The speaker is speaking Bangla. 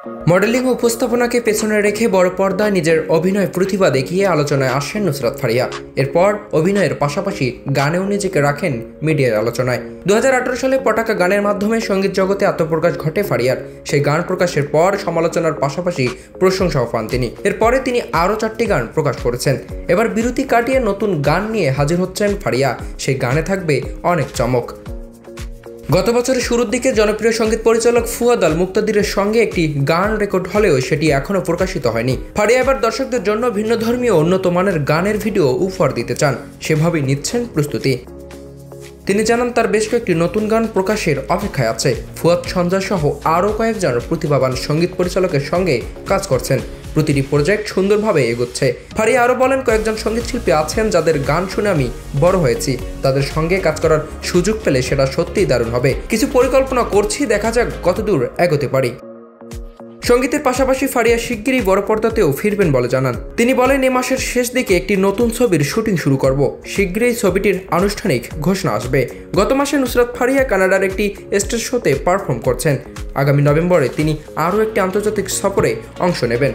মডেলিং ও উপস্থাপনাকে পেছনে রেখে বড় পর্দায় নিজের অভিনয় প্রতিভা দেখিয়ে আলোচনায় আসেন নুসরাত ফারিয়া। এরপর অভিনয়ের পাশাপাশি গানেও নিজেকে রাখেন মিডিয়ার আলোচনায়। 2018 সালে পটাকা গানের মাধ্যমে সঙ্গীত জগতে আত্মপ্রকাশ ঘটে ফারিয়ার। সেই গান প্রকাশের পর সমালোচনার পাশাপাশি প্রশংসাও পান তিনি। এরপরে তিনি আরও 4টি গান প্রকাশ করেছেন। এবার বিরতি কাটিয়ে নতুন গান নিয়ে হাজির হচ্ছেন ফারিয়া। সেই গানে থাকবে অনেক চমক। গত বছরের শুরুর দিকে জনপ্রিয় সঙ্গীত পরিচালক ফুয়াদ আল মুক্তাদিরের সঙ্গে একটি গান রেকর্ড হলেও সেটি এখনও প্রকাশিত হয়নি। ফারিয়া এবার দর্শকদের জন্য ভিন্ন ধর্মীয় উন্নত মানের গানের ভিডিও উপহার দিতে চান, সেভাবেই নিচ্ছেন প্রস্তুতি। তিনি জানান তার বেশ কয়েকটি নতুন গান প্রকাশের অপেক্ষায় আছে। ফুয়াদ সঞ্জয় সহ আরও কয়েকজন প্রতিভাবান সঙ্গীত পরিচালকের সঙ্গে কাজ করছেন। প্রতিটি প্রজেক্ট সুন্দরভাবে এগোচ্ছে। ফারিয়া আরও বলেন, কয়েকজন সঙ্গীতশিল্পী আছেন যাদের গান শুনে আমি বড় হয়েছি। তাদের সঙ্গে কাজ করার সুযোগ পেলে সেটা সত্যিই দারুণ হবে। কিছু পরিকল্পনা করছি, দেখা যাক কতদূর এগোতে পারি। সঙ্গীতের পাশাপাশি ফারিয়া শিগগিরই বড় পর্দাতেও ফিরবেন বলে জানান। তিনি বলেন, এ মাসের শেষ দিকে একটি নতুন ছবির শুটিং শুরু করব। শিগগিরই ছবিটির আনুষ্ঠানিক ঘোষণা আসবে। গত মাসে নুসরাত ফারিয়া কানাডার একটি স্টেজ শোতে পারফর্ম করছেন। আগামী নভেম্বরে তিনি আরও একটি আন্তর্জাতিক সফরে অংশ নেবেন।